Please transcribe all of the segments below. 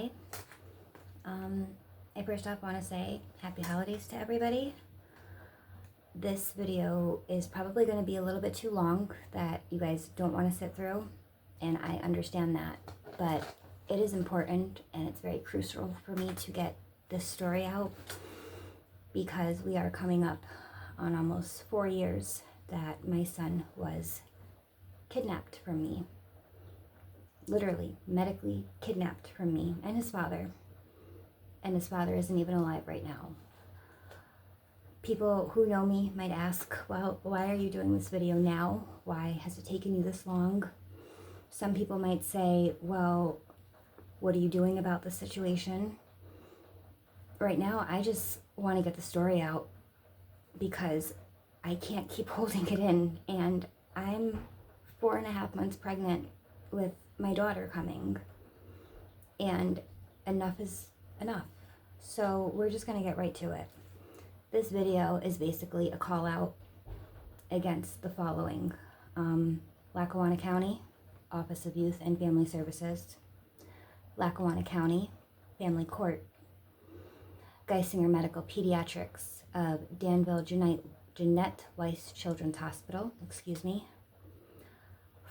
Hi. I first off want to say happy holidays to everybody. This video is probably going to be a little bit too long that you guys don't want to sit through, and I understand that, but it is important and it's very crucial for me to get this story out because we are coming up on almost 4 years that my son was kidnapped from me. Literally, medically kidnapped from me and his father. And his father isn't even alive right now. People who know me might ask, well, why are you doing this video now? Why has it taken you this long? Some people might say, well, what are you doing about the situation? Right now, I just want to get the story out because I can't keep holding it in. And I'm 4.5 months pregnant with my daughter coming. And enough is enough. So we're just going to get right to it. This video is basically a call out against the following. Lackawanna County, Office of Youth and Family Services, Lackawanna County, Family Court, Geisinger Medical Pediatrics of Danville Jeanette Weiss Children's Hospital,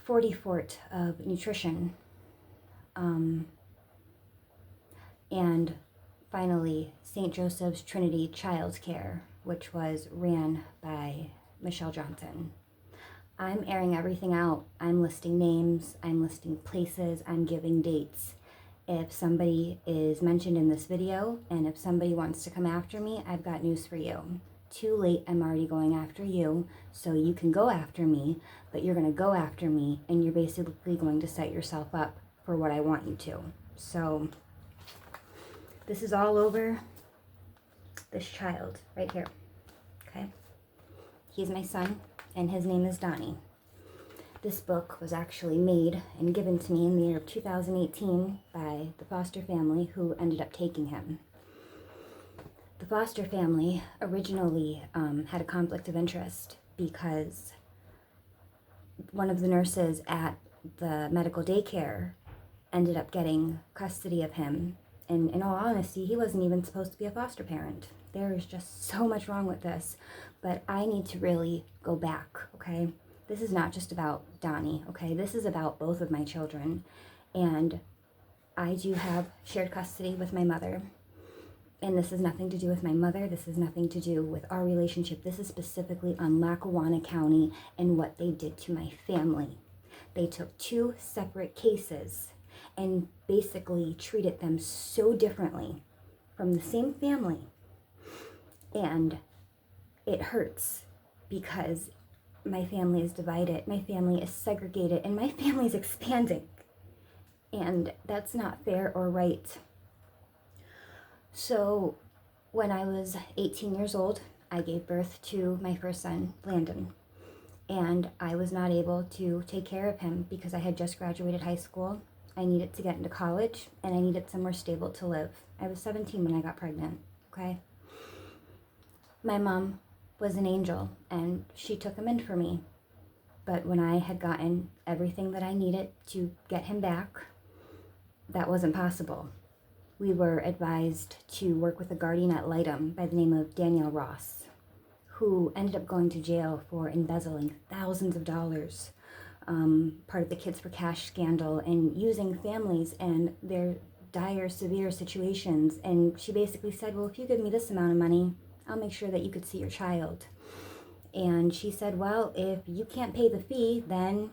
40 Fort of Nutrition, and finally, St. Joseph's Trinity Child Care, which was ran by Michelle Johnson. I'm airing everything out. I'm listing names, I'm listing places, I'm giving dates. If somebody is mentioned in this video, and if somebody wants to come after me, I've got news for you. Too late, I'm already going after you, so you can go after me, but you're going to go after me, and you're basically going to set yourself up for what I want you to. So this is all over this child right here, okay? He's my son, and his name is Donny. This book was actually made and given to me in the year of 2018 by the foster family who ended up taking him. The foster family originally had a conflict of interest because one of the nurses at the medical daycare ended up getting custody of him. And in all honesty, he wasn't even supposed to be a foster parent. There is just so much wrong with this. But I need to really go back, okay? This is not just about Donny, okay? This is about both of my children. And I do have shared custody with my mother. And this has nothing to do with my mother. This has nothing to do with our relationship. This is specifically on Lackawanna County and what they did to my family. They took 2 separate cases and basically treated them so differently from the same family. And it hurts because my family is divided, my family is segregated, and my family is expanding. And that's not fair or right. So when I was 18 years old, I gave birth to my first son, Landon. And I was not able to take care of him because I had just graduated high school. I needed to get into college, and I needed somewhere stable to live. I was 17 when I got pregnant, okay? My mom was an angel, and she took him in for me. But when I had gotten everything that I needed to get him back, that wasn't possible. We were advised to work with a guardian ad litem by the name of Danielle Ross, who ended up going to jail for embezzling thousands of dollars. Part of the Kids for Cash scandal, and using families and their dire, severe situations. And she basically said, well, if you give me this amount of money, I'll make sure that you could see your child. And she said, well, if you can't pay the fee, then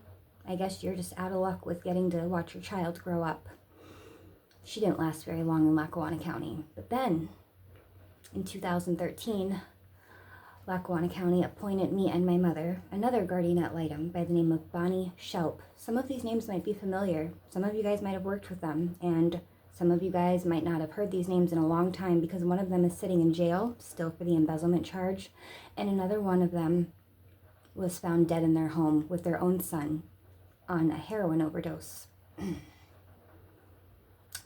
I guess you're just out of luck with getting to watch your child grow up. She didn't last very long in Lackawanna County. But then, in 2013, Lackawanna County appointed me and my mother another guardian ad litem by the name of Bonnie Shelp. Some of these names might be familiar. Some of you guys might have worked with them, and some of you guys might not have heard these names in a long time because one of them is sitting in jail still for the embezzlement charge, and another one of them was found dead in their home with their own son on a heroin overdose.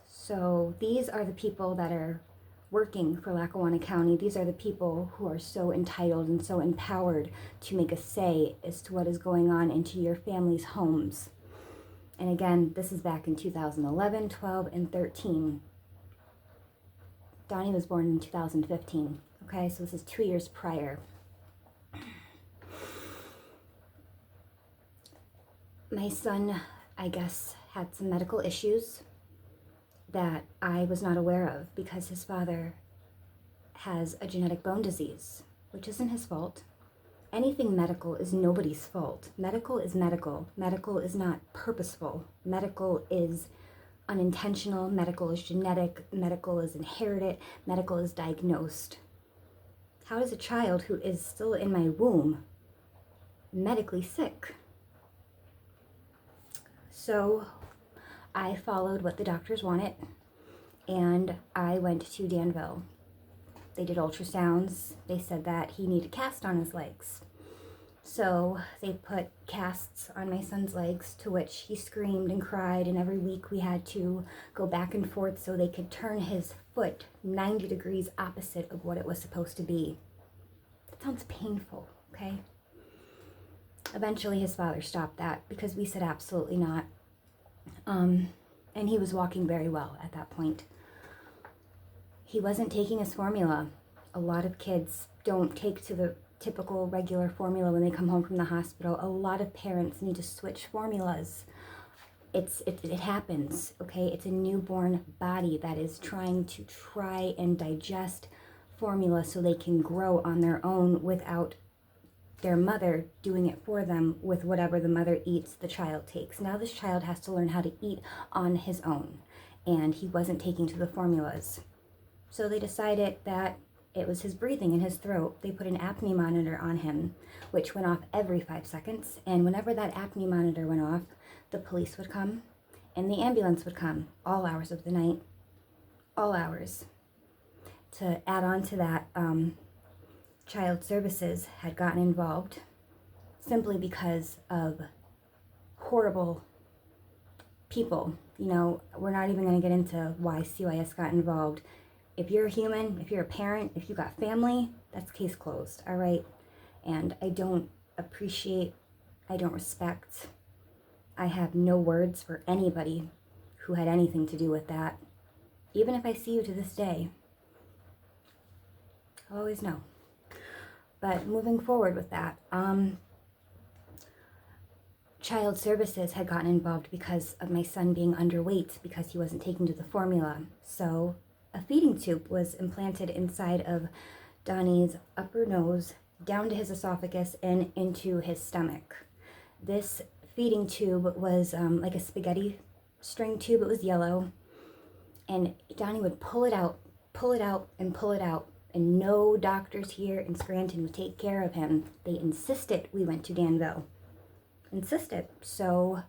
So these are the people that are working for Lackawanna County. These are the people who are so entitled and so empowered to make a say as to what is going on into your family's homes. And again, this is back in 2011, 12, and 13. Donny was born in 2015. Okay, so this is 2 years prior. My son, I guess, had some medical issues that I was not aware of because his father has a genetic bone disease, which isn't his fault. Anything medical is nobody's fault. Medical is medical. Medical is not purposeful. Medical is unintentional. Medical is genetic. Medical is inherited. Medical is diagnosed. How is a child who is still in my womb medically sick? So I followed what the doctors wanted, and I went to Danville. They did ultrasounds. They said that he needed a cast on his legs. So they put casts on my son's legs, to which he screamed and cried, and every week we had to go back and forth so they could turn his foot 90 degrees opposite of what it was supposed to be. That sounds painful, okay? Eventually his father stopped that because we said absolutely not. And he was walking very well at that point. He wasn't taking his formula. A lot of kids don't take to the typical regular formula when they come home from the hospital. A lot of parents need to switch formulas. It happens, okay? It's a newborn body that is trying to and digest formula so they can grow on their own without their mother doing it for them with whatever the mother eats, the child takes. Now this child has to learn how to eat on his own, and he wasn't taking to the formulas. So they decided that it was his breathing in his throat. They put an apnea monitor on him, which went off every 5 seconds. And whenever that apnea monitor went off, the police would come and the ambulance would come, all hours of the night, all hours. To add on to that, Child Services had gotten involved simply because of horrible people. You know, we're not even going to get into why CYS got involved. If you're a human, if you're a parent, if you got family, that's case closed, all right? And I don't appreciate, I don't respect, I have no words for anybody who had anything to do with that. Even if I see you to this day, I'll always know. But moving forward with that, Child Services had gotten involved because of my son being underweight because he wasn't taking to the formula. So a feeding tube was implanted inside of Donnie's upper nose, down to his esophagus and into his stomach. This feeding tube was like a spaghetti string tube. It was yellow. And Donnie would pull it out, and pull it out. And no doctors here in Scranton would take care of him. They insisted we went to Danville. Insisted. So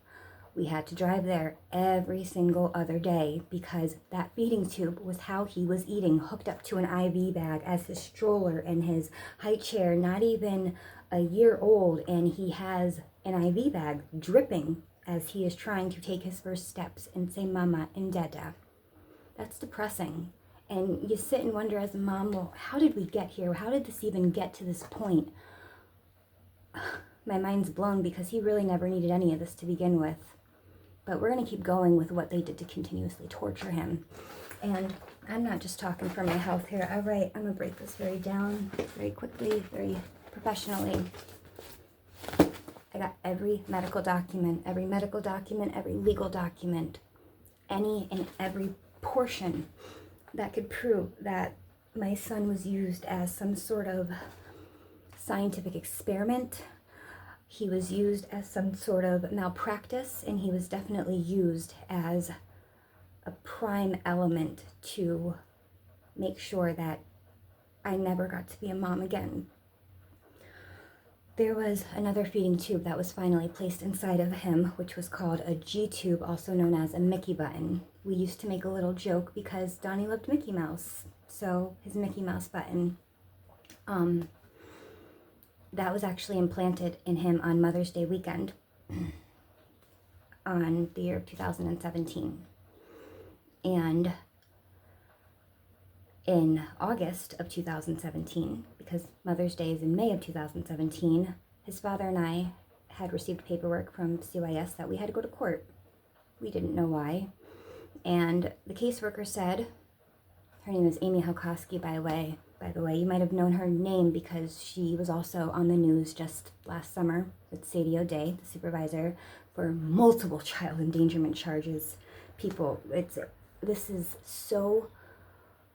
we had to drive there every single other day because that feeding tube was how he was eating, hooked up to an IV bag as his stroller and his high chair, not even a year old, and he has an IV bag dripping as he is trying to take his first steps and say mama and dada. That's depressing. And you sit and wonder as a mom, well, how did we get here? How did this even get to this point? My mind's blown because he really never needed any of this to begin with. But we're going to keep going with what they did to continuously torture him. And I'm not just talking for my health here. All right, I'm going to break this very down, very quickly, very professionally. I got every medical document, every legal document, any and every portion that could prove that my son was used as some sort of scientific experiment. He was used as some sort of malpractice, and he was definitely used as a prime element to make sure that I never got to be a mom again. There was another feeding tube that was finally placed inside of him, which was called a G tube, also known as a Mickey button. We used to make a little joke because Donnie loved Mickey Mouse, so his Mickey Mouse button. That was actually implanted in him on Mother's Day weekend on the year of 2017. And in August of 2017, because Mother's Day is in May of 2017, his father and I had received paperwork from CYS that we had to go to court. We didn't know why. And the caseworker said, Her name is Amy Halkowski, by the way. You might have known her name because she was also on the news just last summer with Sadie O'Day, the supervisor, for multiple child endangerment charges. People, this is so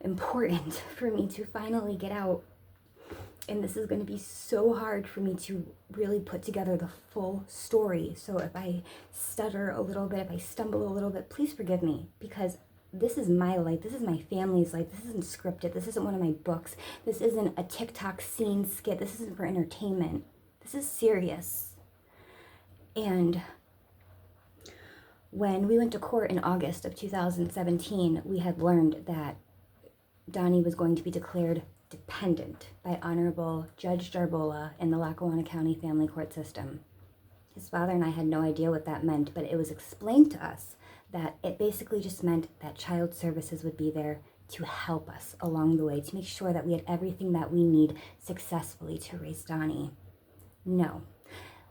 important for me to finally get out. And this is going to be so hard for me to really put together the full story. So if I stutter a little bit, if I stumble a little bit, please forgive me, because this is my life. This is my family's life. This isn't scripted. This isn't one of my books. This isn't a TikTok scene skit. This isn't for entertainment. This is serious. And when we went to court in August of 2017, we had learned that Donny was going to be declared dependent by Honorable Judge Jarbola in the Lackawanna County Family Court System. His father and I had no idea what that meant, but it was explained to us that it basically just meant that child services would be there to help us along the way, to make sure that we had everything that we need successfully to raise Donny. No.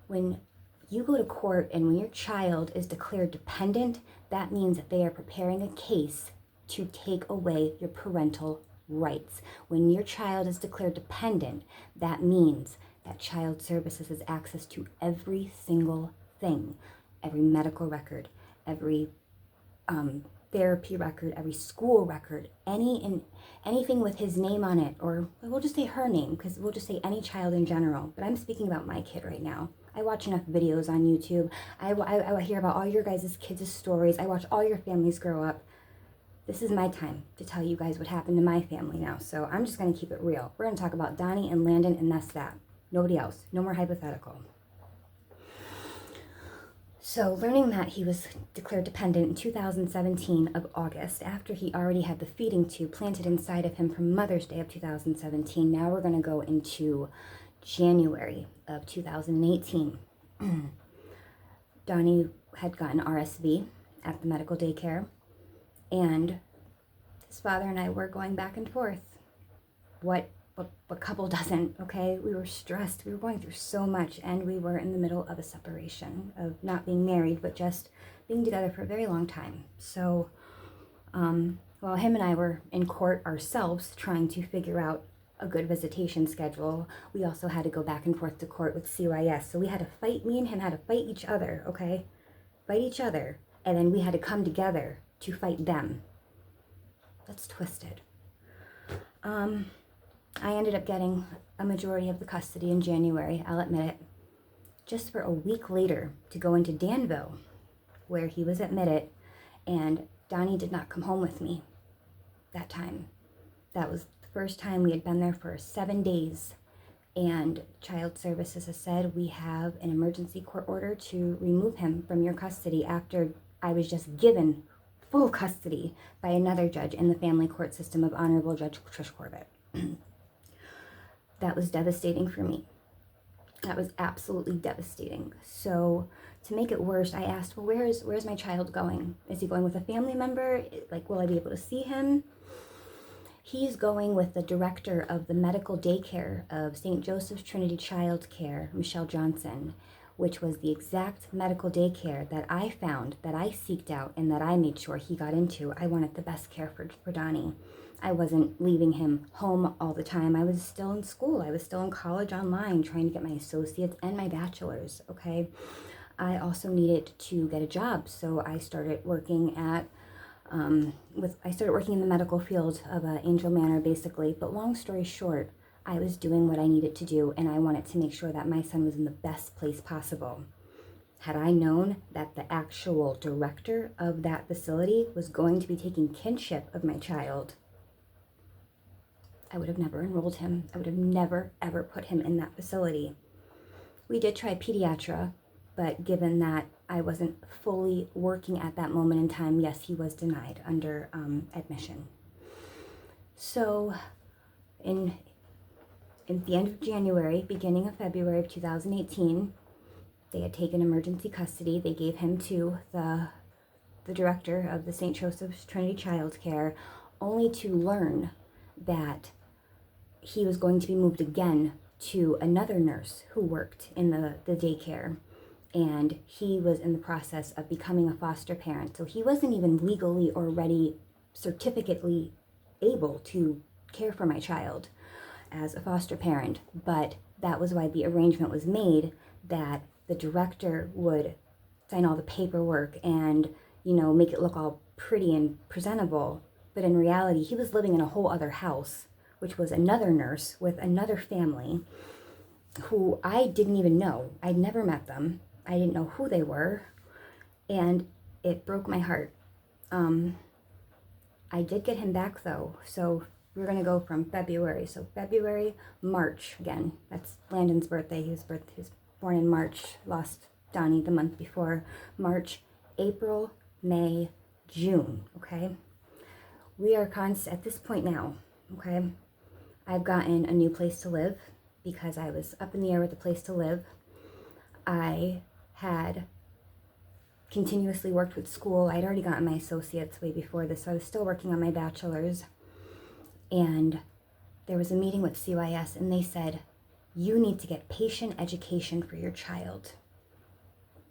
When you go to court and when your child is declared dependent, that means that they are preparing a case to take away your parental rights. When your child is declared dependent, that means that child services has access to every single thing, every medical record, every therapy record, every school record, anything with his name on it, or we'll just say her name, because we'll just say any child in general. But I'm speaking about my kid right now. I watch enough videos on YouTube. I hear about all your guys' kids' stories. I watch all your families grow up. This is my time to tell you guys what happened to my family now. So I'm just going to keep it real. We're going to talk about Donny and Landon, and that's that. Nobody else. No more hypothetical. So learning that he was declared dependent in 2017 of August, after he already had the feeding tube planted inside of him from Mother's Day of 2017, now we're going to go into January of 2018. Donny had gotten RSV at the medical daycare, and his father and I were going back and forth. What couple doesn't, okay? We were stressed. We were going through so much, and we were in the middle of a separation, of not being married, but just being together for a very long time. So while him and I were in court ourselves trying to figure out a good visitation schedule, we also had to go back and forth to court with CYS. So we had to fight, me and him had to fight each other, okay? Fight each other, and then we had to come together to fight them. That's twisted. I ended up getting a majority of the custody in January, I'll admit it, just for a week later to go into Danville, where he was admitted, and Donny did not come home with me that time. That was the first time we had been there for 7 days, and Child Services has said we have an emergency court order to remove him from your custody after I was just given full custody by another judge in the family court system of Honorable Judge Trish Corbett. That was devastating for me. That was absolutely devastating. So to make it worse, I asked, well, where's my child going? Is he going with a family member? Like, will I be able to see him? He's going with the director of the medical daycare of St. Joseph's Trinity Child Care, Michelle Johnson, which was the exact medical daycare that I found, that I seeked out, and that I made sure he got into. I wanted the best care for Donny. I wasn't leaving him home all the time. I was still in school. I was still in college online trying to get my associates and my bachelor's, okay? I also needed to get a job, so I started working at, I started working in the medical field of Angel Manor, basically. But long story short, I was doing what I needed to do, and I wanted to make sure that my son was in the best place possible. Had I known that the actual director of that facility was going to be taking kinship of my child, I would have never enrolled him. I would have never, ever put him in that facility. We did try pediatria, but given that I wasn't fully working at that moment in time, yes, he was denied under admission. So in the end of January, beginning of February of 2018, they had taken emergency custody. They gave him to the director of the St. Joseph's Trinity Child Care, only to learn that he was going to be moved again to another nurse who worked in the daycare, and he was in the process of becoming a foster parent. So he wasn't even legally or certificately able to care for my child as a foster parent, but that was why the arrangement was made that the director would sign all the paperwork and, make it look all pretty and presentable. But in reality, he was living in a whole other house, which was another nurse with another family who I didn't even know. I'd never met them. I didn't know who they were. And it broke my heart. I did get him back though. So we're going to go from February. So February, March again. That's Landon's birthday. He was born in March. Lost Donnie the month before. March, April, May, June. Okay. We are at this point now. Okay. I've gotten a new place to live because I was up in the air with the place to live. I had continuously worked with school. I'd already gotten my associates way before this, so I was still working on my bachelor's. And there was a meeting with CYS, and they said, you need to get patient education for your child.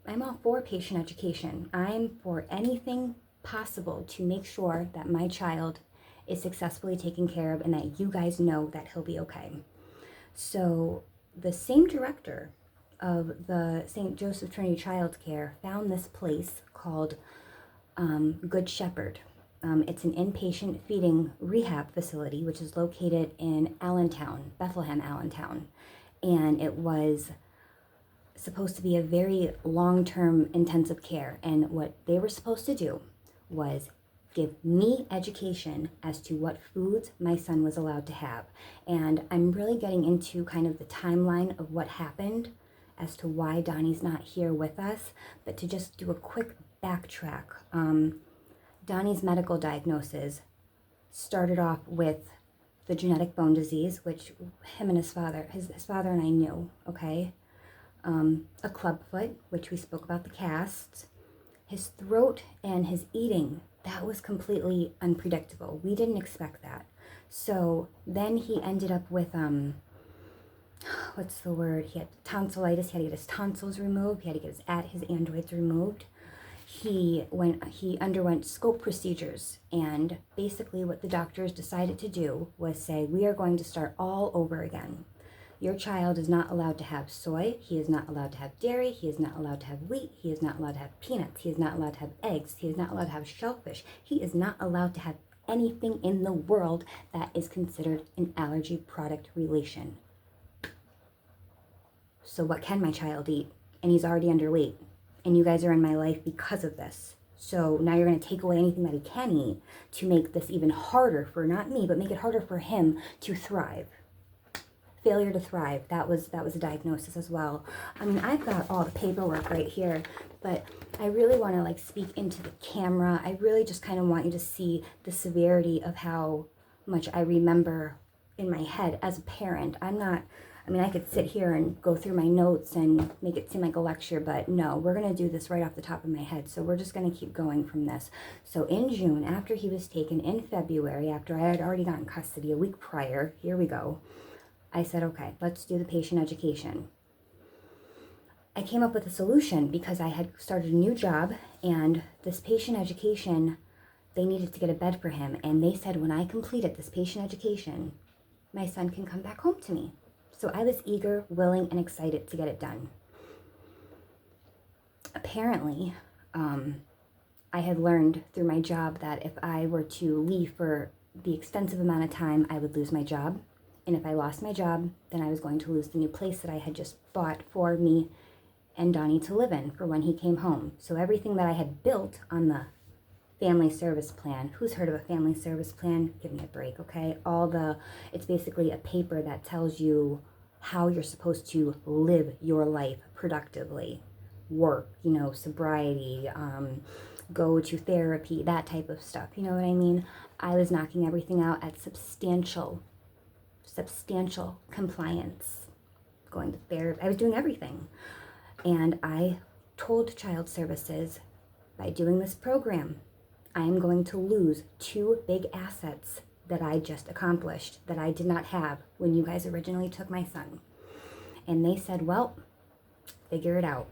I'm all for patient education. I'm for anything possible to make sure that my child is successfully taken care of and that you guys know that he'll be okay. So the same director of the St. Joseph Trinity Child Care found this place called Good Shepherd. It's an inpatient feeding rehab facility, which is located in Allentown, Bethlehem, Allentown. And it was supposed to be a very long-term intensive care. And what they were supposed to do was give me education as to what foods my son was allowed to have. And I'm really getting into kind of the timeline of what happened as to why Donnie's not here with us. But to just do a quick backtrack, Donnie's medical diagnosis started off with the genetic bone disease, which him and his father and I knew, okay? A clubfoot, which we spoke about the casts. His throat and his eating, that was completely unpredictable. We didn't expect that. So then he ended up with, what's the word? He had tonsillitis. He had to get his tonsils removed. He had to get his androids removed. He underwent scope procedures, and basically what the doctors decided to do was say, we are going to start all over again. Your child is not allowed to have soy. He is not allowed to have dairy. He is not allowed to have wheat. He is not allowed to have peanuts. He is not allowed to have eggs. He is not allowed to have shellfish. He is not allowed to have anything in the world that is considered an allergy product relation. So what can my child eat? And he's already underweight. And you guys are in my life because of this. So now you're going to take away anything that he can eat to make this even harder for not me, but make it harder for him to thrive. Failure to thrive. That was a diagnosis as well. I mean, I've got all the paperwork right here, but I really want to speak into the camera. I really just kind of want you to see the severity of how much I remember in my head as a parent. I could sit here and go through my notes and make it seem like a lecture, but no, we're going to do this right off the top of my head. So we're just going to keep going from this. So in June, after he was taken, in February, after I had already gotten custody a week prior, here we go, I said, okay, let's do the patient education. I came up with a solution because I had started a new job, and this patient education, they needed to get a bed for him. And they said, when I completed this patient education, my son can come back home to me. So I was eager, willing, and excited to get it done. Apparently, I had learned through my job that if I were to leave for the extensive amount of time, I would lose my job. And if I lost my job, then I was going to lose the new place that I had just bought for me and Donnie to live in for when he came home. So everything that I had built on the family service plan. Who's heard of a family service plan? Give me a break, okay? It's basically a paper that tells you how you're supposed to live your life productively. Work, sobriety, go to therapy, that type of stuff. You know what I mean? I was knocking everything out at substantial compliance. Going to therapy. I was doing everything. And I told Child Services, by doing this program, I am going to lose 2 big assets that I just accomplished that I did not have when you guys originally took my son. And they said, well, figure it out.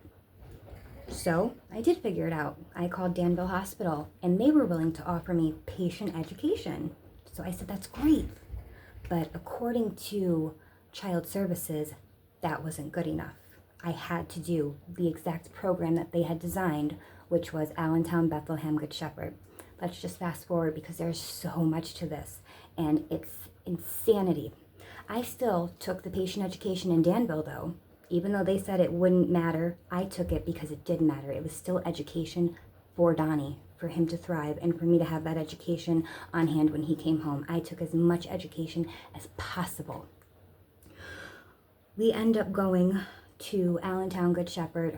So I did figure it out. I called Danville Hospital, and they were willing to offer me patient education. So I said, that's great. But according to Child Services, that wasn't good enough. I had to do the exact program that they had designed, which was Allentown Bethlehem Good Shepherd. Let's just fast forward because there's so much to this, and it's insanity. I still took the patient education in Danville, though. Even though they said it wouldn't matter, I took it because it did matter. It was still education for Donny, for him to thrive, and for me to have that education on hand when he came home. I took as much education as possible. We end up going to Allentown Good Shepherd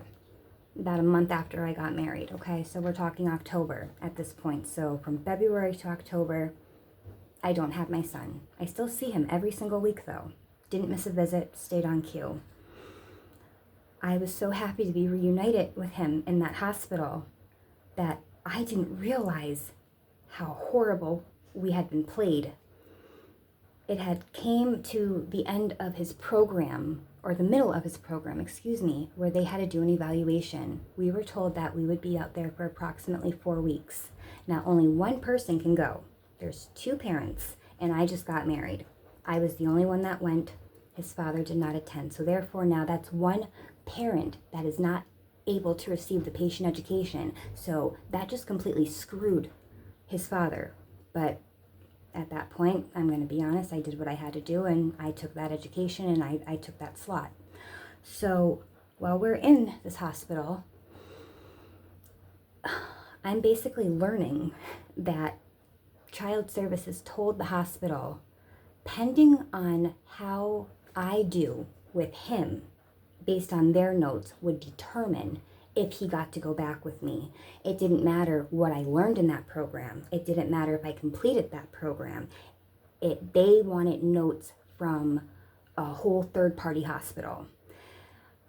about a month after I got married, okay? So we're talking October at this point. So from February to October, I don't have my son. I still see him every single week, though. Didn't miss a visit, stayed on cue. I was so happy to be reunited with him in that hospital that I didn't realize how horrible we had been played. It had came to the end of his program, or the middle of his program, where they had to do an evaluation. We were told that we would be out there for approximately 4 weeks. Now, only one person can go. There's 2 parents, and I just got married. I was the only one that went. His father did not attend. So therefore, now that's one parent that is not able to receive the patient education. So that just completely screwed his father. But at that point, I'm going to be honest, I did what I had to do, and I took that education, and I took that slot. So while we're in this hospital, I'm basically learning that Child Services told the hospital, pending on how I do with him, based on their notes, would determine if he got to go back with me. It didn't matter what I learned in that program. It didn't matter if I completed that program. They wanted notes from a whole third-party hospital.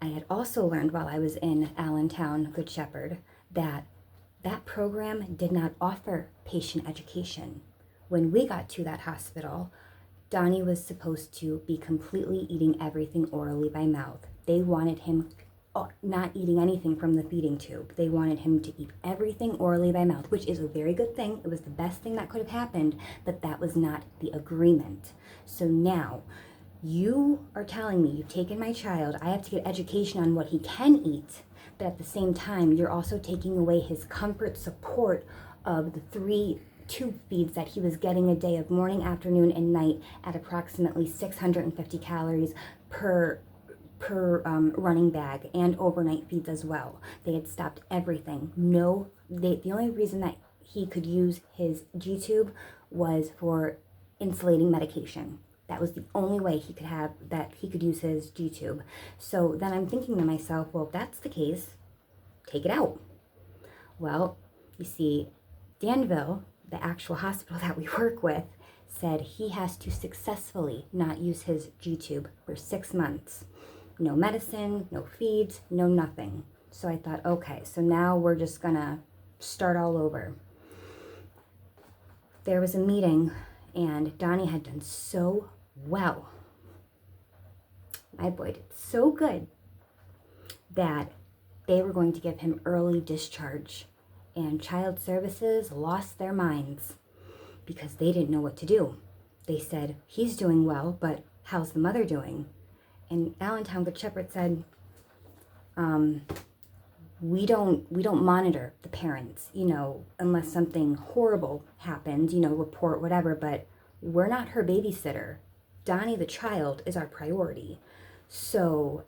I had also learned while I was in Allentown Good Shepherd that that program did not offer patient education. When we got to that hospital, Donny was supposed to be completely eating everything orally by mouth. They wanted him not eating anything from the feeding tube. They wanted him to eat everything orally by mouth, which is a very good thing. It was the best thing that could have happened, but that was not the agreement. So now, you are telling me you've taken my child, I have to get education on what he can eat, but at the same time, you're also taking away his comfort support of the 3 tube feeds that he was getting a day of morning, afternoon, and night at approximately 650 calories per running bag, and overnight feeds as well. They had stopped everything. The only reason that he could use his G-tube was for insulating medication. That was the only way he could use his G-tube. So then I'm thinking to myself, well, if that's the case, take it out. Well, you see, Danville, the actual hospital that we work with, said he has to successfully not use his G-tube for 6 months. No medicine, no feeds, no nothing. So I thought, okay, so now we're just gonna start all over. There was a meeting, and Donny had done so well. My boy did so good that they were going to give him early discharge. And Child Services lost their minds because they didn't know what to do. They said, he's doing well, but how's the mother doing? And Allentown Good Shepherd said, we don't monitor the parents, unless something horrible happens, report whatever, but we're not her babysitter. Donny the child is our priority. So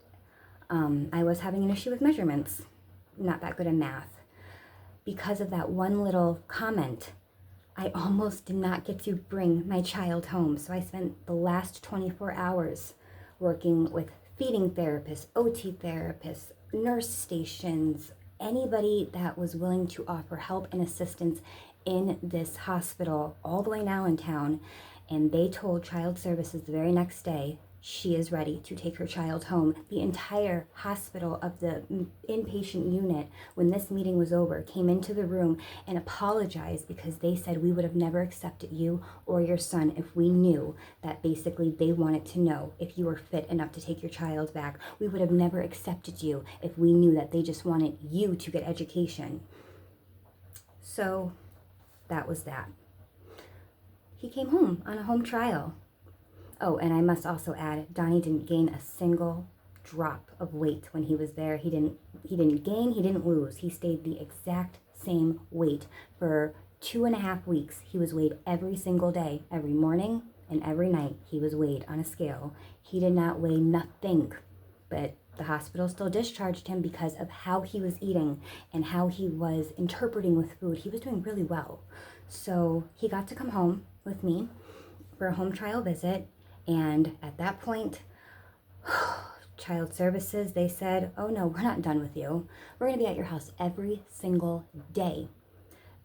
I was having an issue with measurements, not that good at math. Because of that one little comment, I almost did not get to bring my child home. So I spent the last 24 hours working with feeding therapists, OT therapists, nurse stations, anybody that was willing to offer help and assistance in this hospital all the way now in town. And they told Child Services the very next day, she is ready to take her child home. The entire hospital of the inpatient unit, when this meeting was over, came into the room and apologized because they said we would have never accepted you or your son if we knew that basically they wanted to know if you were fit enough to take your child back. We would have never accepted you if we knew that they just wanted you to get education. So that was that. he came home on a home trial. Oh, and I must also add, Donny didn't gain a single drop of weight when he was there. He didn't gain, he didn't lose. He stayed the exact same weight for 2.5 weeks. He was weighed every single day, every morning and every night. He was weighed on a scale. He did not weigh nothing, but the hospital still discharged him because of how he was eating and how he was interpreting with food. He was doing really well. So he got to come home with me for a home trial visit. And at that point, Child Services, they said, oh no, we're not done with you. We're going to be at your house every single day.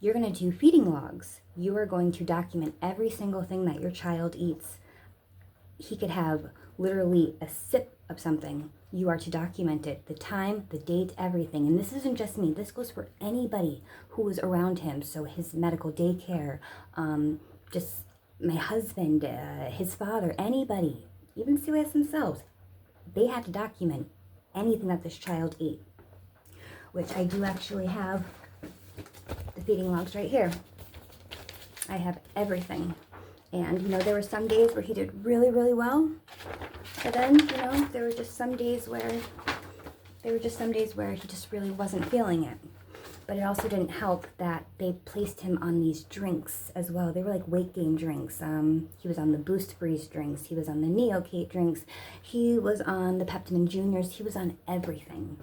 You're going to do feeding logs. You are going to document every single thing that your child eats. He could have literally a sip of something. You are to document it, the time, the date, everything. And this isn't just me. This goes for anybody who was around him. So his medical daycare, just my husband, his father, anybody, even COS themselves. They had to document anything that this child ate, which I do actually have the feeding logs right here. I have everything. And, there were some days where he did really, really well. But then, there were just some days where he just really wasn't feeling it. But it also didn't help that they placed him on these drinks as well. They were like weight gain drinks. He was on the Boost Freeze drinks. He was on the Neocate drinks. He was on the Peptamen Juniors. He was on everything.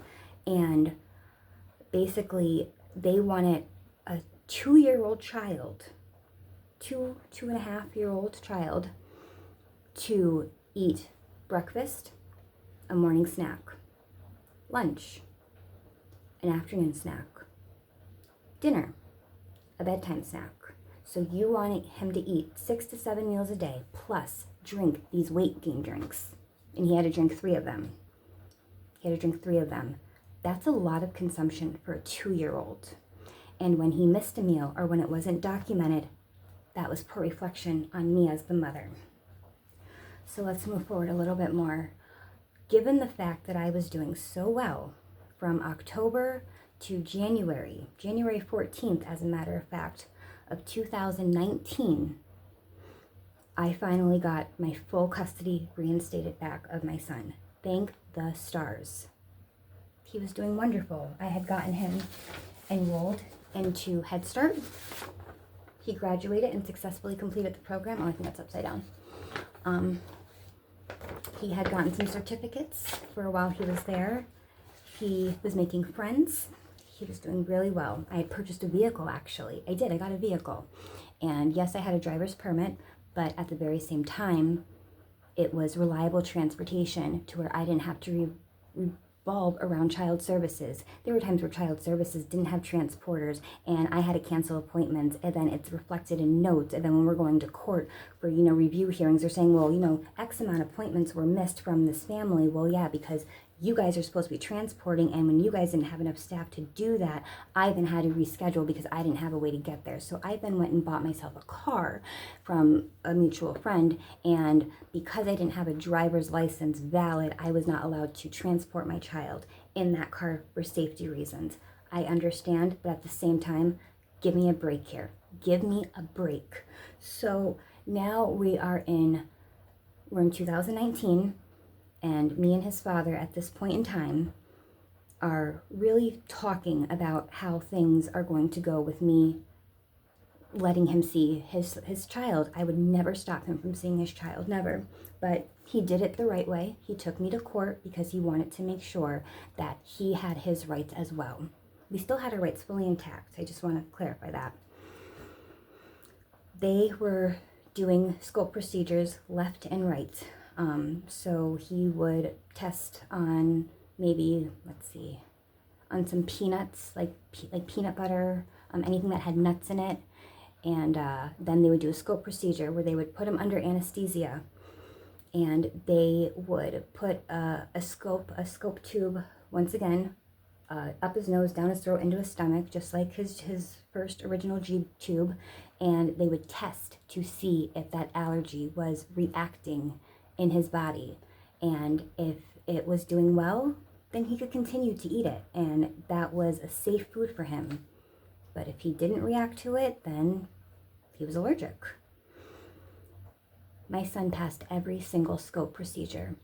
And basically, they wanted a 2-year-old child, 2.5-year-old child, to eat breakfast, a morning snack, lunch, an afternoon snack, dinner, a bedtime snack. So you want him to eat 6 to 7 meals a day, plus drink these weight gain drinks. And he had to drink 3 of them. That's a lot of consumption for a 2-year-old. And when he missed a meal or when it wasn't documented, that was poor reflection on me as the mother. So let's move forward a little bit more. Given the fact that I was doing so well from October to January 14th, as a matter of fact, of 2019, I finally got my full custody reinstated back of my son. Thank the stars. He was doing wonderful. I had gotten him enrolled into Head Start. He graduated and successfully completed the program. Oh, I think that's upside down. He had gotten some certificates for a while he was there. He was making friends. He was doing really well. I had purchased a vehicle, actually. I got a vehicle. And yes, I had a driver's permit, but at the very same time, it was reliable transportation to where I didn't have to revolve around Child Services. There were times where Child Services didn't have transporters and I had to cancel appointments, and then it's reflected in notes. And then when we're going to court for, review hearings, they're saying, well, X amount of appointments were missed from this family. Well, yeah, because you guys are supposed to be transporting, and when you guys didn't have enough staff to do that, I then had to reschedule because I didn't have a way to get there. So I then went and bought myself a car from a mutual friend, and because I didn't have a driver's license valid, I was not allowed to transport my child in that car for safety reasons. I understand, but at the same time, give me a break here. Give me a break. So now we're in 2019, and me and his father at this point in time are really talking about how things are going to go with me letting him see his child. I would never stop him from seeing his child, never. But he did it the right way. He took me to court because he wanted to make sure that he had his rights as well. We still had our rights fully intact. I just want to clarify that. They were doing scope procedures left and right. So he would test on maybe, on some peanuts, like peanut butter, anything that had nuts in it. And then they would do a scope procedure where they would put him under anesthesia, and they would put a scope tube, once again, up his nose, down his throat, into his stomach, just like his first original G tube, and they would test to see if that allergy was reacting in his body. And if it was doing well, then he could continue to eat it, and that was a safe food for him. But if he didn't react to it, then he was allergic. My son passed every single scope procedure.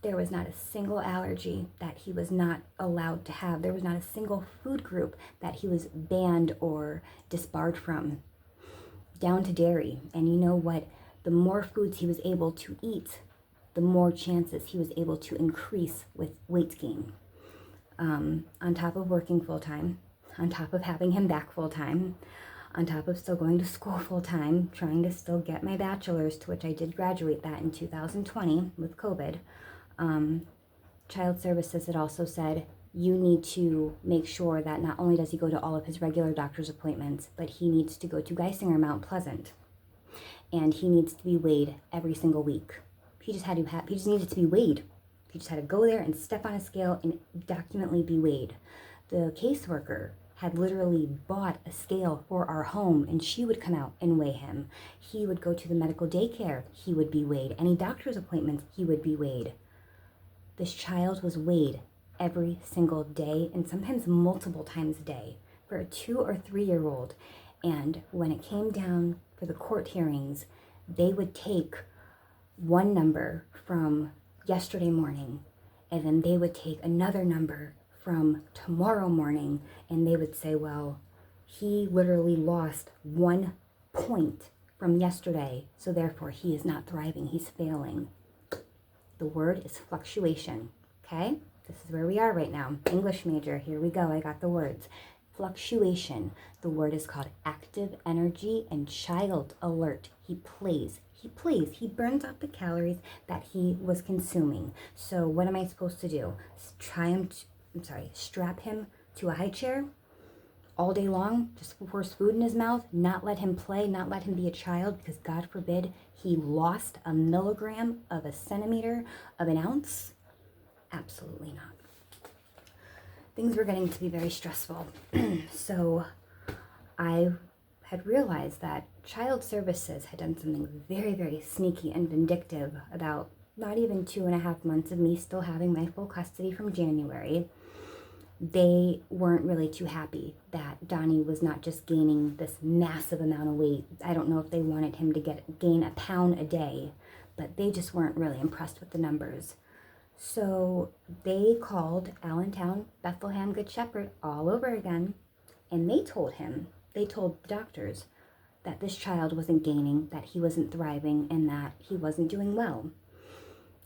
There was not a single allergy that he was not allowed to have. There was not a single food group that he was banned or disbarred from, down to dairy. And you know what? The more foods he was able to eat, the more chances he was able to increase with weight gain. On top of working full-time, on top of having him back full-time, on top of still going to school full-time, trying to still get my bachelor's, to which I did graduate that in 2020 with COVID. Child Services had also said, you need to make sure that not only does he go to all of his regular doctor's appointments, but he needs to go to Geisinger Mount Pleasant. And he needs to be weighed every single week. He just needed to be weighed. He just had to go there and step on a scale and documentally be weighed. The caseworker had literally bought a scale for our home, and she would come out and weigh him. He would go to the medical daycare, he would be weighed. Any doctor's appointments, he would be weighed. This child was weighed every single day, and sometimes multiple times a day, for a 2 or 3-year-old. And when it came down for the court hearings, they would take one number from yesterday morning, and then they would take another number from tomorrow morning, and they would say, well, he literally lost 1 point from yesterday, so therefore he is not thriving, he's failing. The word is fluctuation, okay? This is where we are right now. English major, here we go, I got the words. Fluctuation. The word is called active energy and child alert. He plays, he burns off the calories that he was consuming. So what am I supposed to do? Strap him to a high chair all day long, just force food in his mouth, not let him play, not let him be a child, because God forbid he lost a milligram of a centimeter of an ounce? Absolutely not. Things were getting to be very stressful. So I had realized that Child Services had done something very, very sneaky and vindictive about not even 2.5 months of me still having my full custody from January. They weren't really too happy that Donny was not just gaining this massive amount of weight. I don't know if they wanted him to gain a pound a day, but they just weren't really impressed with the numbers. So they called Allentown Bethlehem Good Shepherd all over again, and they told the doctors that this child wasn't gaining, that he wasn't thriving, and that he wasn't doing well.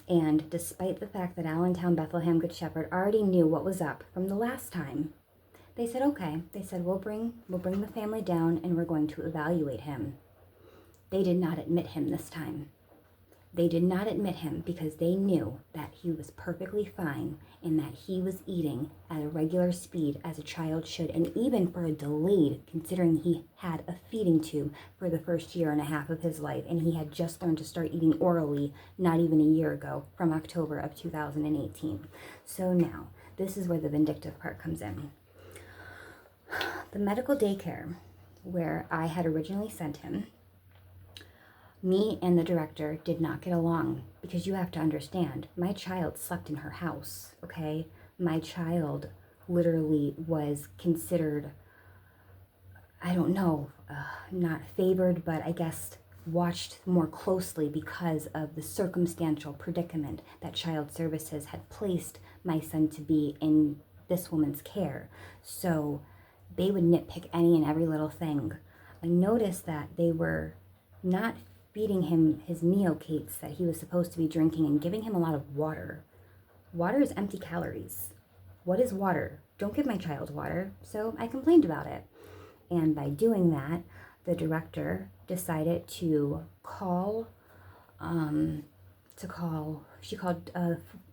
And despite the fact that Allentown Bethlehem Good Shepherd already knew what was up from the last time, they said, okay. They said, we'll bring the family down and we're going to evaluate him. They did not admit him this time. They did not admit him because they knew that he was perfectly fine and that he was eating at a regular speed as a child should, and even for a delayed, considering he had a feeding tube for the first 1.5 years of his life, and he had just learned to start eating orally not even a year ago, from October of 2018. So now, this is where the vindictive part comes in. The medical daycare where I had originally sent him, me and the director did not get along, because you have to understand, my child slept in her house, okay? My child literally was considered, I don't know, not favored, but I guess watched more closely because of the circumstantial predicament that Child Services had placed my son to be in this woman's care. So they would nitpick any and every little thing. I noticed that they were not feeding him his Neocates that he was supposed to be drinking and giving him a lot of water. Water is empty calories. What is water? Don't give my child water. So I complained about it. And by doing that, the director decided to call she called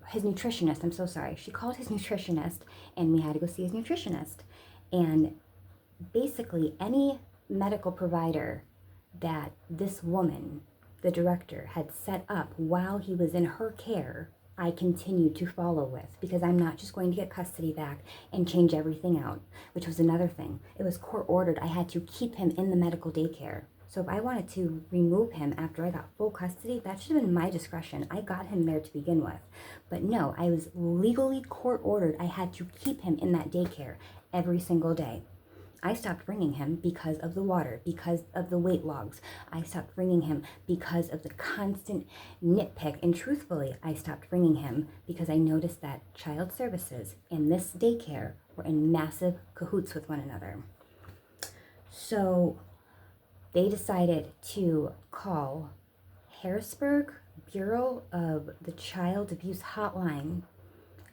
his nutritionist. I'm so sorry. She called his nutritionist, and we had to go see his nutritionist. And basically any medical provider that this woman, the director, had set up while he was in her care, I continued to follow with, because I'm not just going to get custody back and change everything out, which was another thing. It was court ordered. I had to keep him in the medical daycare. So if I wanted to remove him after I got full custody, that should have been my discretion. I got him there to begin with. But no, I was legally court ordered. I had to keep him in that daycare every single day. I stopped bringing him because of the water, because of the weight logs. I stopped bringing him because of the constant nitpick. And truthfully, I stopped bringing him because I noticed that child services and this daycare were in massive cahoots with one another. So they decided to call Harrisburg Bureau of the Child Abuse Hotline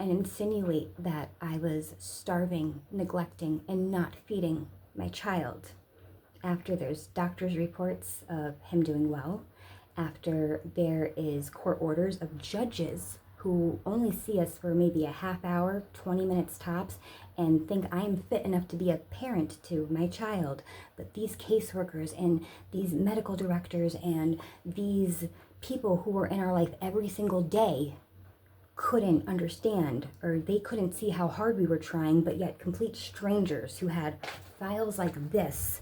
and insinuate that I was starving, neglecting, and not feeding my child. After there's doctor's reports of him doing well, after there is court orders of judges who only see us for maybe a half hour, 20 minutes tops, and think I am fit enough to be a parent to my child. But these caseworkers and these medical directors and these people who were in our life every single day couldn't understand, or they couldn't see how hard we were trying, but yet complete strangers who had files like this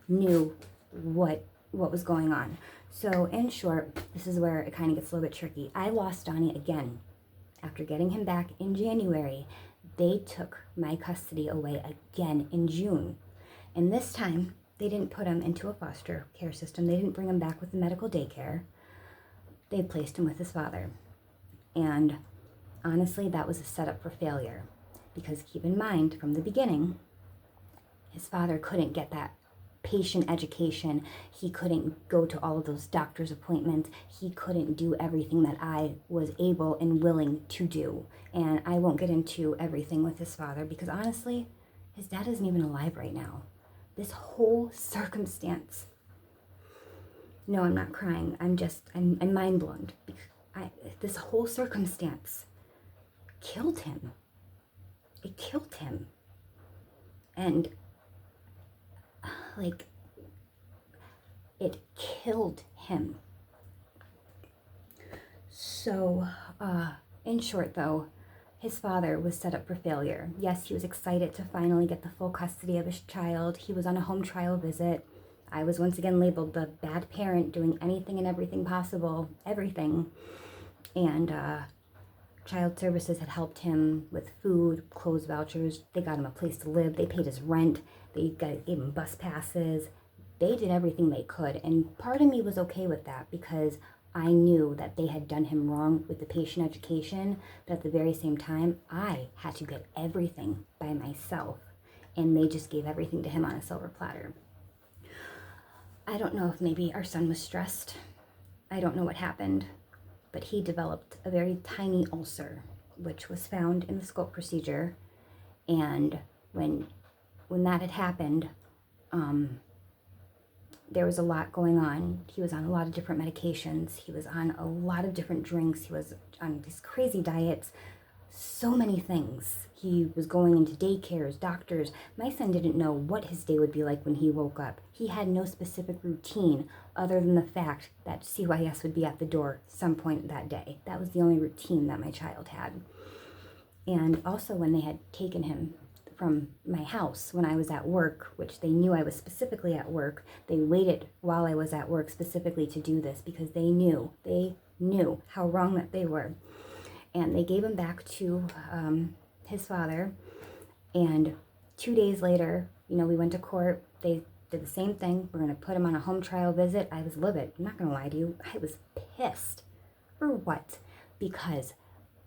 knew what was going on. So in short, this is where it kind of gets a little bit tricky. I lost Donny again. After getting him back in January, they took my custody away again in June. And this time, they didn't put him into a foster care system. They didn't bring him back with the medical daycare. They placed him with his father. And honestly, that was a setup for failure, because keep in mind, from the beginning, his father couldn't get that patient education. He couldn't go to all of those doctor's appointments. He couldn't do everything that I was able and willing to do. And I won't get into everything with his father, because honestly, his dad isn't even alive right now. This whole circumstance, no, I'm not crying. I'm mind blown. This whole circumstance killed him. It killed him. And like, it killed him. So, in short though, his father was set up for failure. Yes, he was excited to finally get the full custody of his child. He was on a home trial visit. I was once again labeled the bad parent, doing anything and everything possible, everything. And child services had helped him with food, clothes vouchers. They got him a place to live. They paid his rent. They gave him bus passes. They did everything they could. And part of me was okay with that, because I knew that they had done him wrong with the patient education. But at the very same time, I had to get everything by myself. And they just gave everything to him on a silver platter. I don't know if maybe our son was stressed. I don't know what happened. But he developed a very tiny ulcer, which was found in the scope procedure. And when that had happened, there was a lot going on. He was on a lot of different medications. He was on a lot of different drinks. He was on these crazy diets, so many things. He was going into daycares, doctors. My son didn't know what his day would be like when he woke up. He had no specific routine other than the fact that CYS would be at the door some point that day. That was the only routine that my child had. And also, when they had taken him from my house when I was at work, which they knew I was specifically at work, they waited while I was at work specifically to do this, because they knew how wrong that they were. And they gave him back to his father. And 2 days later, we went to court. They did the same thing. We're going to put him on a home trial visit. I was livid. I'm not going to lie to you. I was pissed. For what? Because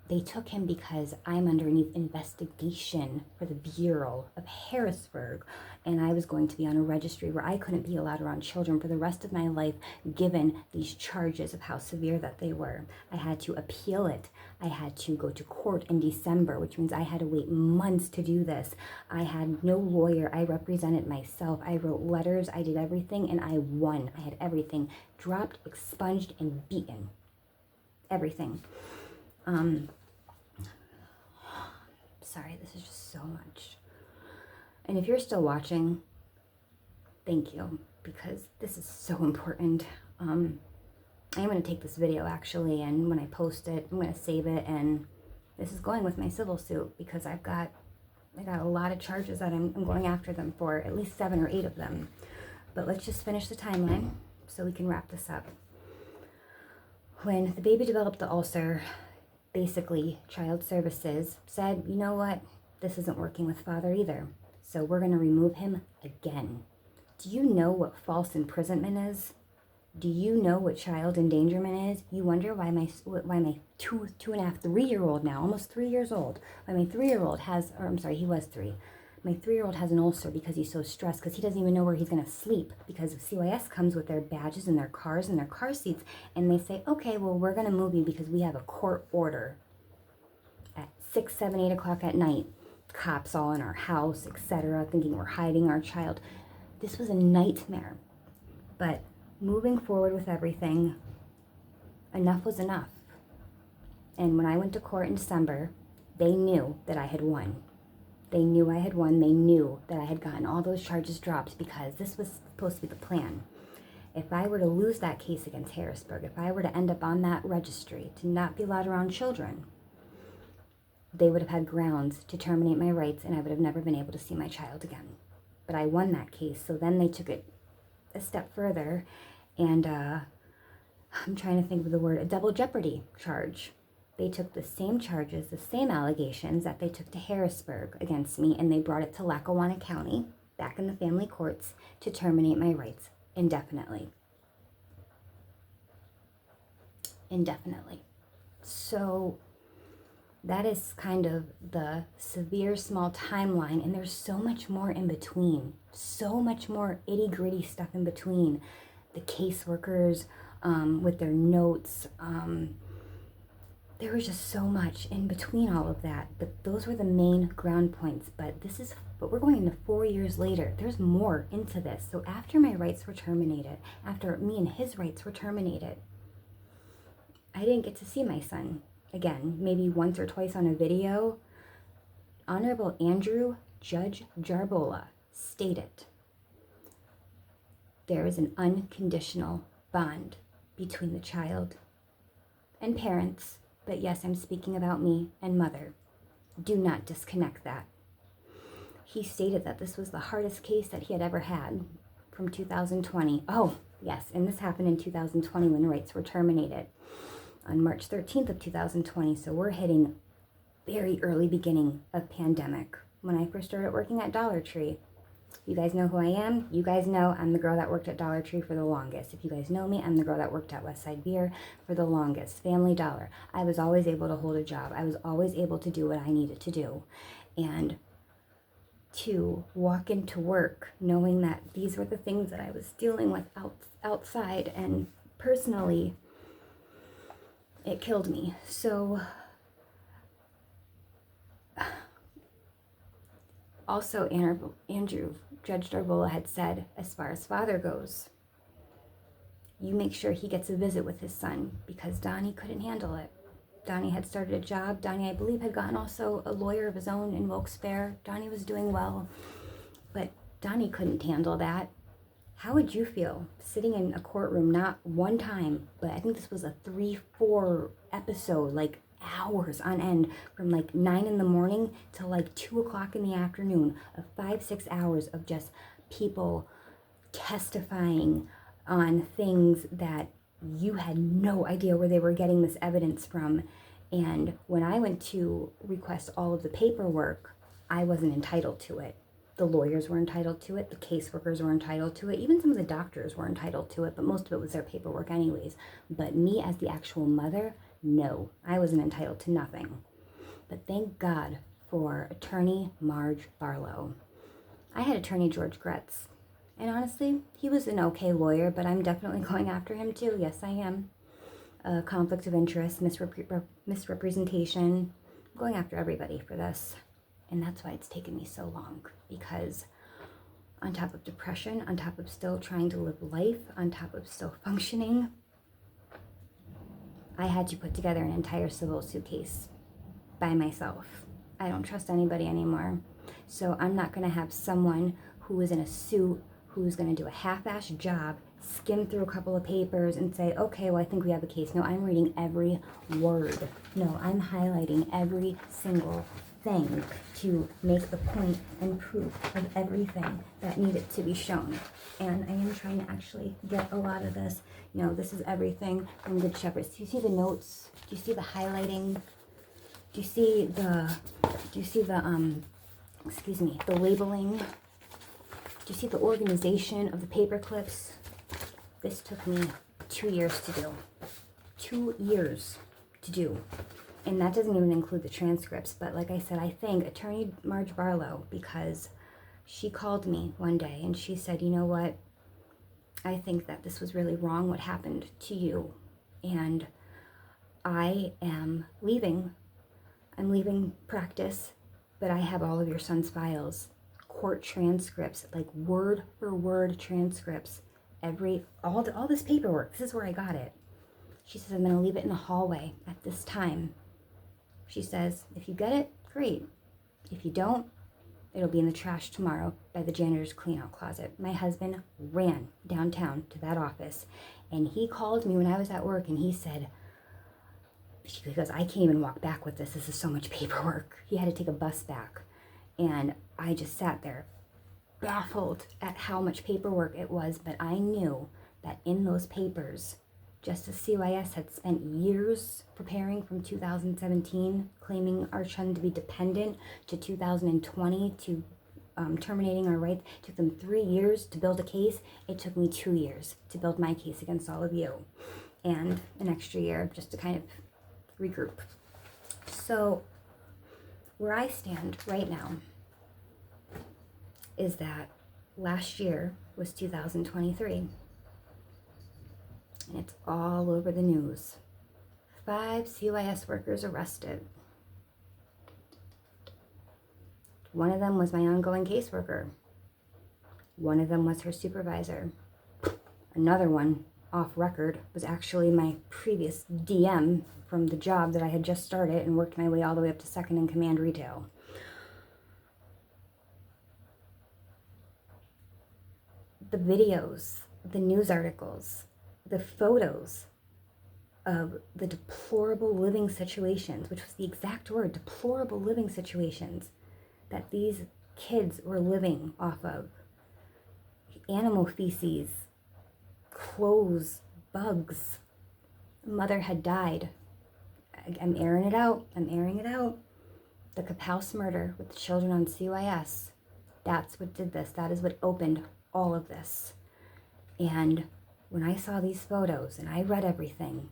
they took him because I'm underneath investigation for the Bureau of Harrisburg, and I was going to be on a registry where I couldn't be allowed around children for the rest of my life, given these charges of how severe that they were. I had to appeal it. I had to go to court in December, which means I had to wait months to do this. I had no lawyer. I represented myself. I wrote letters. I did everything, and I won. I had everything dropped, expunged, and beaten. Everything. Sorry, this is just so much. And if you're still watching, thank you, because this is so important. I am going to take this video actually, and when I post it, I'm going to save it, and this is going with my civil suit, because I got a lot of charges that I'm going after them for, at least 7 or 8 of them. But let's just finish the timeline so we can wrap this up. When the baby developed the ulcer, basically child services said, you know what, this isn't working with father either. So we're going to remove him again. Do you know what false imprisonment is? Do you know what child endangerment is? You wonder why my 3-year-old now, almost 3 years old, why my 3-year-old has, or I'm sorry, he was 3. My 3-year-old has an ulcer because he's so stressed, because he doesn't even know where he's going to sleep, because CYS comes with their badges and their cars and their car seats, and they say, okay, well, we're going to move you because we have a court order at 6, 7, 8 o'clock at night. Cops all in our house, etc., thinking we're hiding our child. This was a nightmare. But moving forward with everything, enough was enough. And when I went to court in December, they knew that I had won. They knew I had won. They knew that I had gotten all those charges dropped, because this was supposed to be the plan. If I were to lose that case against Harrisburg, if I were to end up on that registry to not be allowed around children, they would have had grounds to terminate my rights, and I would have never been able to see my child again. But I won that case, so then they took it a step further, and I'm trying to think of the word, a double jeopardy charge. They took the same charges, the same allegations that they took to Harrisburg against me, and they brought it to Lackawanna County, back in the family courts, to terminate my rights indefinitely. Indefinitely. So that is kind of the severe small timeline, and there's so much more in between. So much more itty-gritty stuff in between. The caseworkers with their notes. There was just so much in between all of that, but those were the main ground points. But we're going into 4 years later. There's more into this. So after my rights were terminated, after me and his rights were terminated, I didn't get to see my son again, maybe once or twice on a video. Honorable Andrew Judge Jarbola stated, there is an unconditional bond between the child and parents. But yes, I'm speaking about me and mother. Do not disconnect that. He stated that this was the hardest case that he had ever had from 2020. Oh, yes, and this happened in 2020 when rights were terminated on March 13th of 2020. So we're hitting very early beginning of pandemic. When I first started working at Dollar Tree, you guys know who I am. You guys know I'm the girl that worked at Dollar Tree for the longest. If you guys know me, I'm the girl that worked at Westside Beer for the longest. Family Dollar. I was always able to hold a job. I was always able to do what I needed to do. And to walk into work knowing that these were the things that I was dealing with outside and personally, it killed me. So also, Andrew, Judge Darbola had said, as far as father goes, you make sure he gets a visit with his son, because Donny couldn't handle it. Donny had started a job. Donny, I believe, had gotten also a lawyer of his own in Wilkes-Barre. Donny was doing well, but Donny couldn't handle that. How would you feel sitting in a courtroom, not one time, but I think this was a 3-4 episode, like hours on end, from like 9 in the morning till like 2 o'clock in the afternoon, of 5-6 hours of just people testifying on things that you had no idea where they were getting this evidence from. And when I went to request all of the paperwork, I wasn't entitled to it. The lawyers were entitled to it, the caseworkers were entitled to it, even some of the doctors were entitled to it, but most of it was their paperwork anyways. But me as the actual mother, no, I wasn't entitled to nothing. But thank God for attorney Marge Barlow. I had attorney George Gretz, and honestly, he was an okay lawyer, but I'm definitely going after him too. Yes, I am. Conflict of interest, misrepresentation. I'm going after everybody for this. And that's why it's taken me so long, because on top of depression, on top of still trying to live life, on top of still functioning, I had to put together an entire civil suit case by myself. I don't trust anybody anymore. So I'm not going to have someone who is in a suit, who's going to do a half-assed job, skim through a couple of papers and say, okay, well, I think we have a case. No, I'm reading every word. No, I'm highlighting every single thing to make the point and proof of everything that needed to be shown. And I am trying to actually get a lot of this. You know, this is everything from Good Shepherds. Do you see the notes? Do you see the highlighting? Do you see the excuse me, the labeling. Do you see the organization of the paper clips? This took me 2 years to do. 2 years to do. And that doesn't even include the transcripts. But like I said, I thank Attorney Marge Barlow, because she called me one day and she said, you know what? I think that this was really wrong what happened to you. And I am leaving. I'm leaving practice, but I have all of your son's files, court transcripts, like word for word transcripts, all this paperwork. This is where I got it. She says, I'm going to leave it in the hallway at this time. She says, if you get it, great. If you don't, it'll be in the trash tomorrow by the janitor's clean-out closet. My husband ran downtown to that office, and he called me when I was at work, and he said, because I can't even walk back with this. This is so much paperwork. He had to take a bus back. And I just sat there baffled at how much paperwork it was. But I knew that in those papers, Justice CYS had spent years preparing from 2017, claiming our son to be dependent, to 2020, to terminating our rights. It took them 3 years to build a case. It took me 2 years to build my case against all of you. And an extra year just to kind of regroup. So where I stand right now is that last year was 2023. And it's all over the news. 5 CYS workers arrested. One of them was my ongoing caseworker. One of them was her supervisor. Another one, off record, was actually my previous DM from the job that I had just started and worked my way all the way up to second in command retail. The videos, the news articles, the photos of the deplorable living situations, which was the exact word, deplorable living situations that these kids were living off of. Animal feces, clothes, bugs. Mother had died. I'm airing it out. I'm airing it out. The Kapaus murder with the children on CYS. That's what did this. That is what opened all of this. And when I saw these photos and I read everything,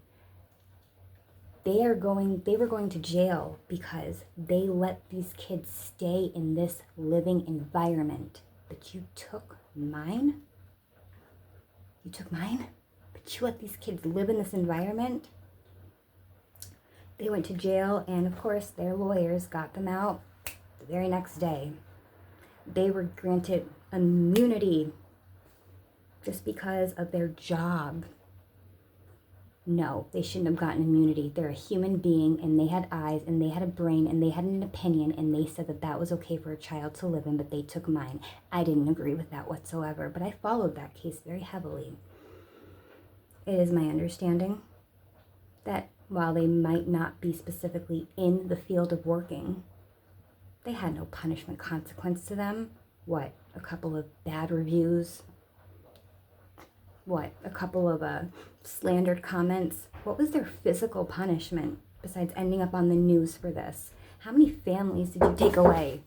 they were going to jail because they let these kids stay in this living environment. But you took mine? You took mine? But you let these kids live in this environment? They went to jail, and of course their lawyers got them out the very next day. They were granted immunity just because of their job. No, they shouldn't have gotten immunity. They're a human being, and they had eyes, and they had a brain, and they had an opinion, and they said that that was okay for a child to live in, but they took mine. I didn't agree with that whatsoever, but I followed that case very heavily. It is my understanding that while they might not be specifically in the field of working, they had no punishment consequence to them. What, a couple of bad reviews? What, a couple of slandered comments? What was their physical punishment besides ending up on the news for this? How many families did you take away?